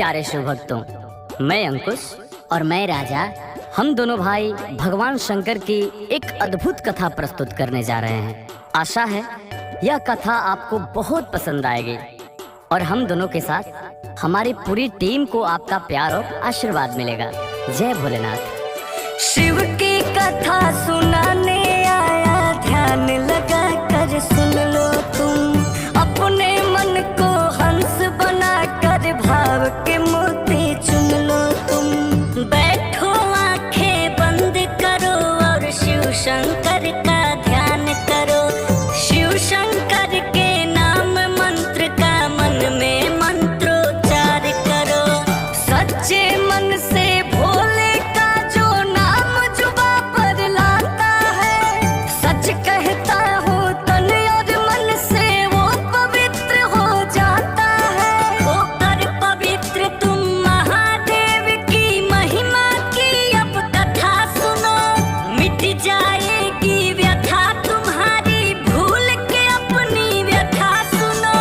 प्यारे शिव भक्तों, मैं अंकुश और मैं राजा, हम दोनों भाई भगवान शंकर की एक अद्भुत कथा प्रस्तुत करने जा रहे हैं। आशा है यह कथा आपको बहुत पसंद आएगी और हम दोनों के साथ हमारी पूरी टीम को आपका प्यार और आशीर्वाद मिलेगा। जय भोलेनाथ। शिव की कथा सुनाने आया, ध्यान लगा कर सुन लो तुम, अपने मन को हंस बना कर भाव के मोती चुन लो तुम। बैठो आंखें बंद करो और शिव शंकर का ध्यान करो। शिव शंकर के नाम मंत्र का मन में मंत्रोच्चार करो। सच्चे मन से भोले का जो नाम जुबा पर लाता है, सच कहता हूँ तन और मन से वो पवित्र हो जाता है। होकर पवित्र तुम महादेव की महिमा की अब कथा सुनो, मिट जाएगी व्यथा तुम्हारी, भूल के अपनी व्यथा सुनो।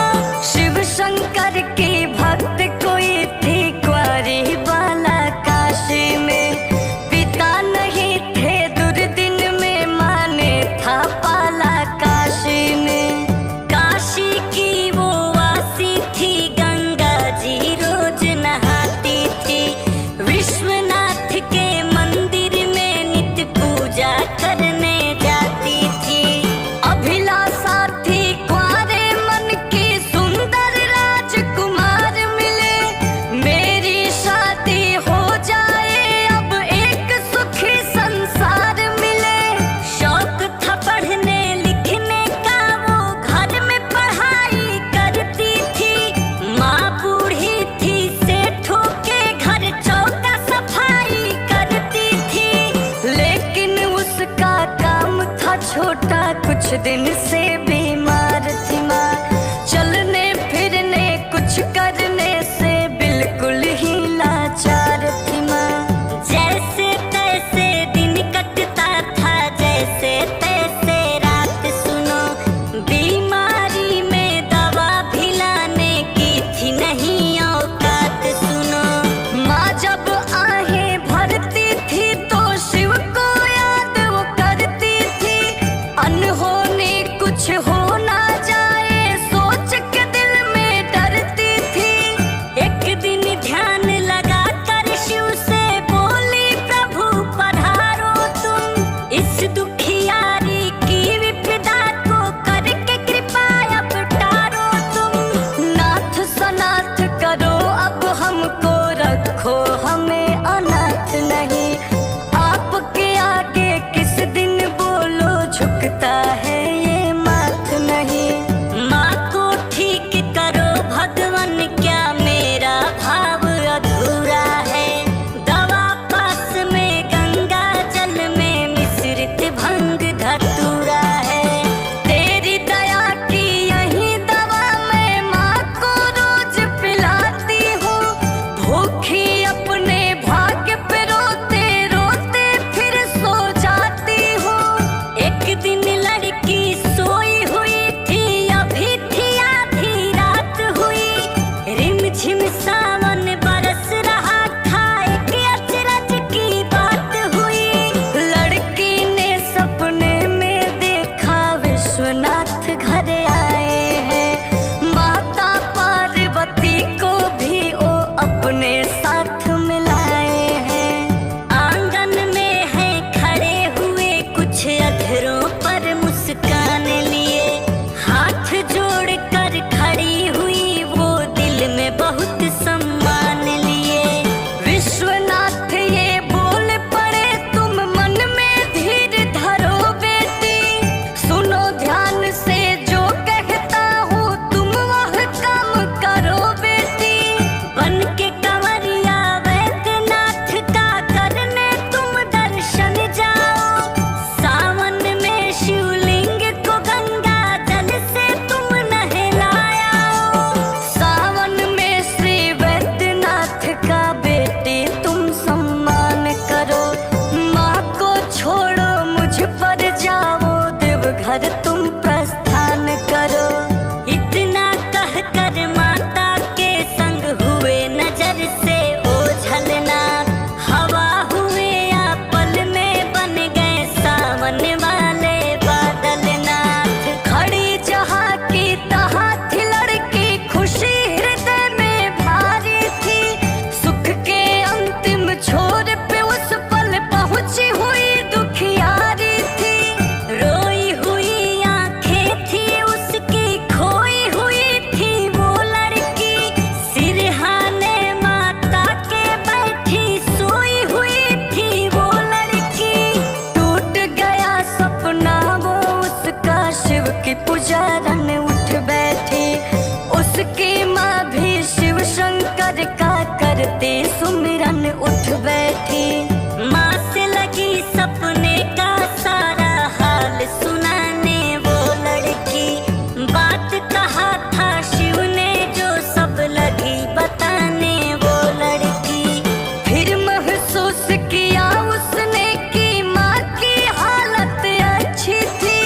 शिव शंकर के भक्त कोई थी कुंवारी बाला काशी में, पिता नहीं थे दुर्दिन में, माने था पाला काशी में। काशी की वो वासी थी, गंगा जी रोज नहाती थी। विश्वनाथ के मंदिर में नित्य पूजा करने जाती थी। अभिलाषा थी कुंवारे मन की, सुंदर राजकुमार मिले, मेरी शादी हो जाए अब एक सुखी संसार मिले। शौक था पढ़ने लिखने का, वो घर में पढ़ाई करती थी। माँ बूढ़ी थी, सेठों के घर चौका सफाई करती थी। लेकिन उसका काम था छोटा, कुछ दिन से बीमार थी माँ। चलने फिरने कुछ करने से बिल्कुल ही लाचार थी माँ। जैसे तैसे दिन कटता था, जैसे तैसे रात सुनो। बीमारी में दवा भी लाने की थी नहीं औकात सुनो। माँ जब आहें भरती थी तो शिव को याद वो करती थी। अनहोनी कुछ हो ना जाए सोच के दिल में डरती थी। एक दिन ध्यान लगा कर शिव से बोली, प्रभु पधारो तुम, इस दुखियारी की विपदा को करके कृपा अब टारो तुम। नाथ सनाथ करो अब हमको, रखो हमें अनाथ नहीं। आपके आगे किस दिन बोलो, झुकता है ये माथ नहीं। माँ को ठीक करो भगवान, क्या मेरा भाव अधूरा है। दवा पास में गंगा जल में मिश्रित भंग धतूरा है। तेरी दया की यही दवा मैं माँ को रोज पिलाती हूँ। भूखी अपने भाग्य पे रोते रोते फिर सो जाती हूँ। एक दिन लड़की सोई हुई थी, अभी थी आधी रात हुई। रिमझिम सावन बरस रहा था, एक अचरज की बात हुई। लड़की ने सपने में देखा, विश्वनाथ घर आए हैं। माता पार्वती को भी वो अपने साथ मिलाए हैं। आंगन में है खड़े हुए, कुछ अधरों पर मुस्कान लिए। हाथ जोड़ कर खड़ी हुई वो, दिल में बहुत सम्मान लिए। विश्वनाथ ये बोल पड़े, तुम मन में धीर धरो बेटी। सुनो ध्यान से जो कहता हूँ, तुम वह काम करो बेटी। बन के कंवरिया वैद्यनाथ का करने तुम दर्शन जाओ। सावन में ईश्वर का करते सुमिरन उठ बैठी। माँ से लगी सपने का सारा हाल सुनाने वो लड़की। बात कहा था शिव ने जो सब लगी बताने वो लड़की। फिर महसूस किया उसने कि माँ की हालत अच्छी थी।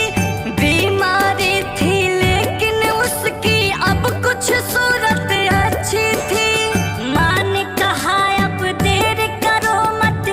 बीमारी थी लेकिन उसकी अब कुछ सूरत अच्छी थी। माँ ने कहा अब देर करो मत,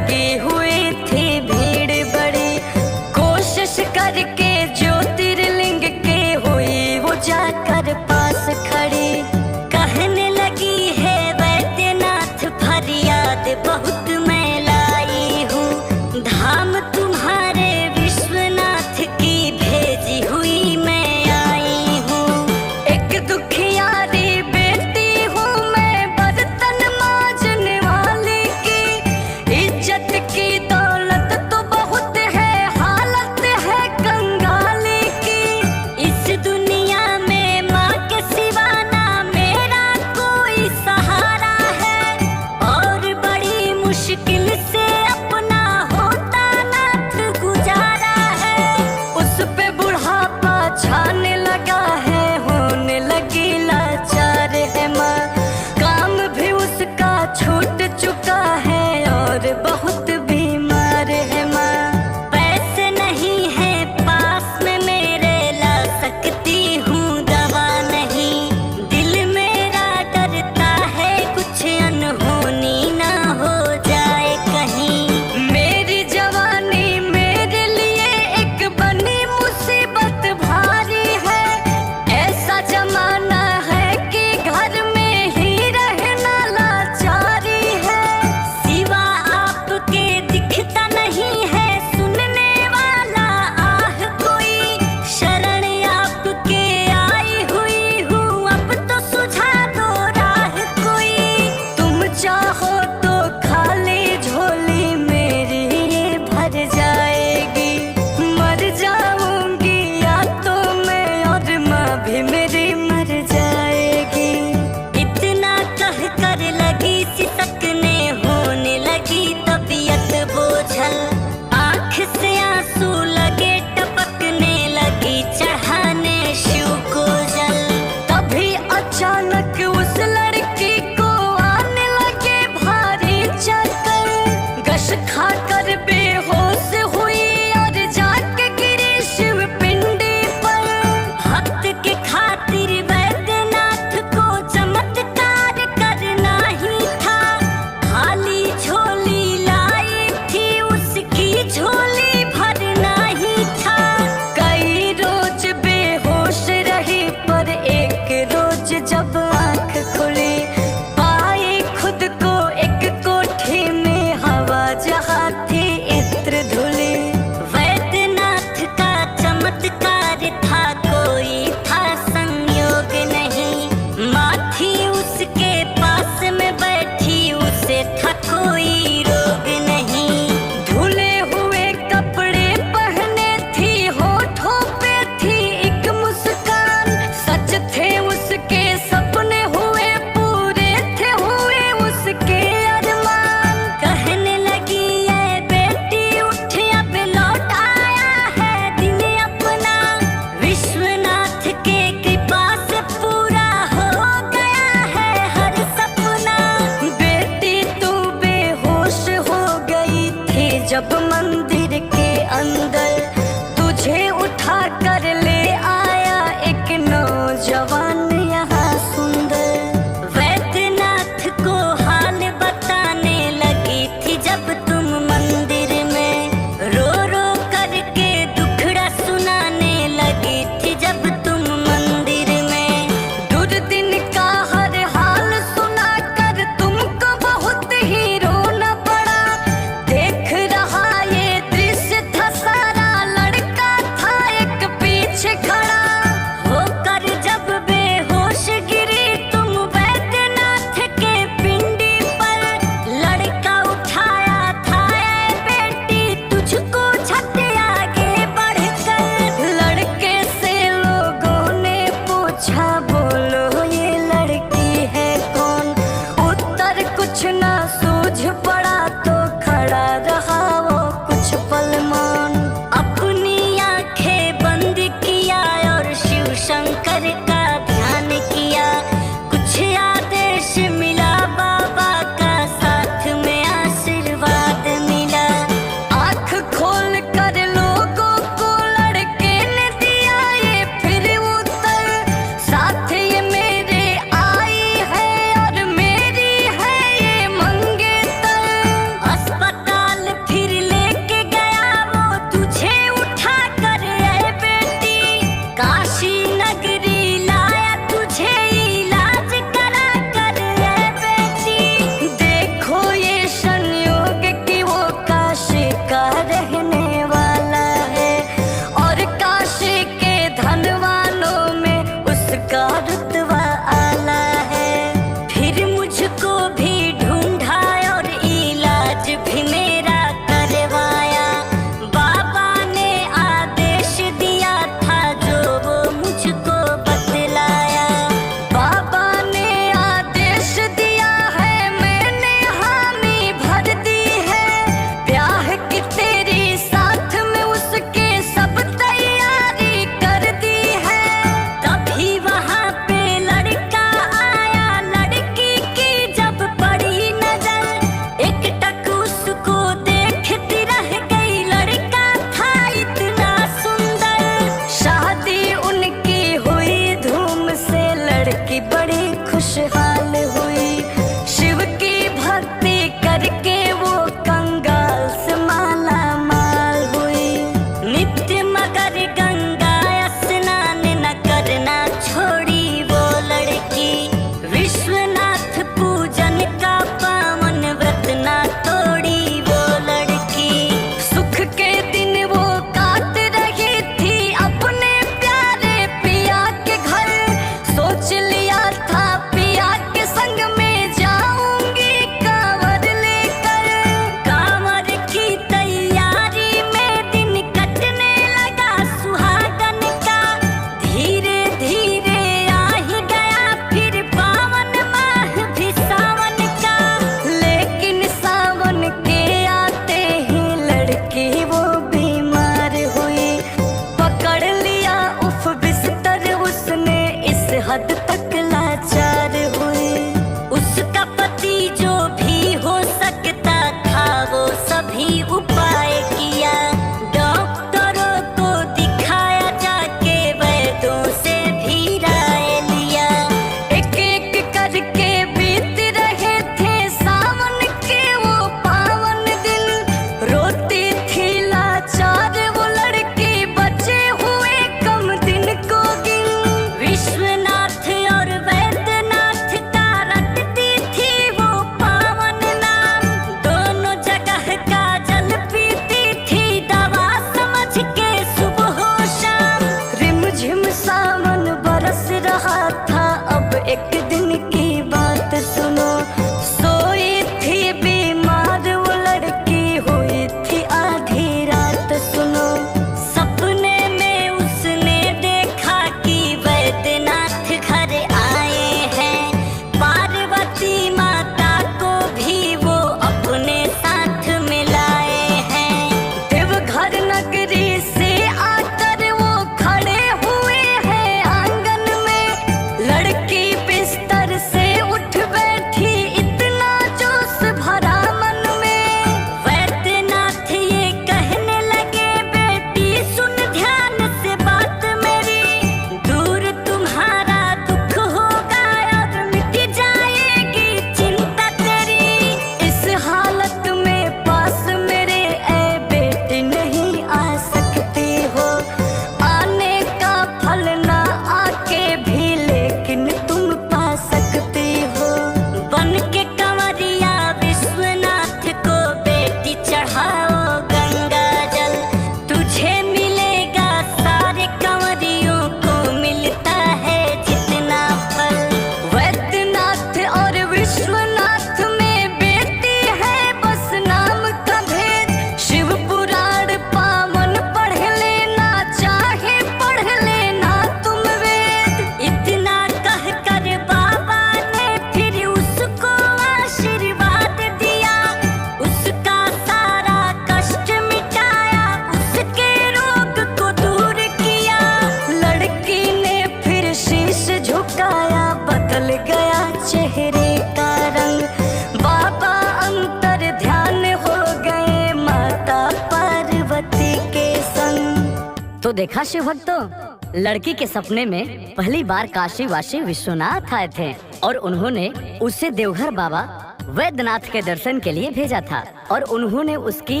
देखा शिव भक्तों, लड़की के सपने में पहली बार काशी वासी विश्वनाथ आए थे और उन्होंने उसे देवघर बाबा वैद्यनाथ के दर्शन के लिए भेजा था और उन्होंने उसकी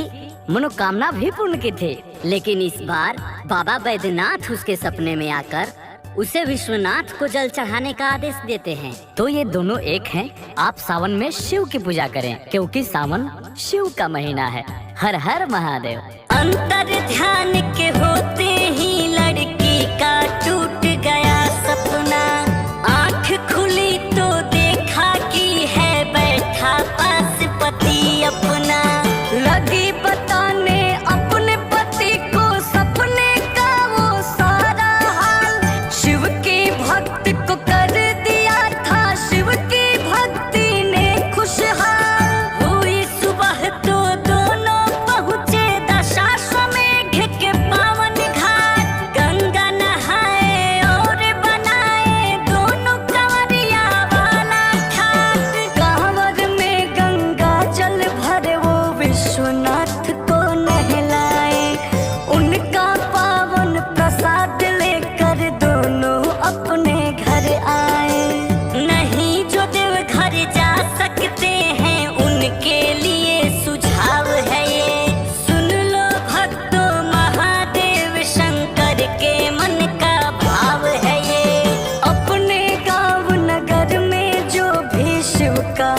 मनोकामना भी पूर्ण की थी। लेकिन इस बार बाबा वैद्यनाथ उसके सपने में आकर उसे विश्वनाथ को जल चढ़ाने का आदेश देते हैं। तो ये दोनों एक हैं। आप सावन में शिव की पूजा करें क्योंकि सावन शिव का महीना है। हर हर महादेव। अंतर ध्यान के होते ही लड़की का टूट गया सपना। आँख खुली तो देखा कि है बैठा पास पति अपना। लगी बताने अपने पति को सपने का वो सारा हाल। शिव की भक्ति को कर दिया था शिव की भक्ति ने खुशहाल। हुई सुबह तो दोनों पहुँचे दशाश्वमेध के पावन घाट। गंगा नहाए और बनाए दोनों कंवरिया वाला घाट। कांवर में गंगा जल भरे वो विश्वनाथ को नहलाए। उनका पावन प्रसाद लेकर दोनों अपने घर आए। नहीं जो देव घर जा सकते हैं उनके लिए सुझाव है ये। सुन लो भक्तों, महादेव शंकर के मन का भाव है ये। अपने गांव नगर में जो भी शिव का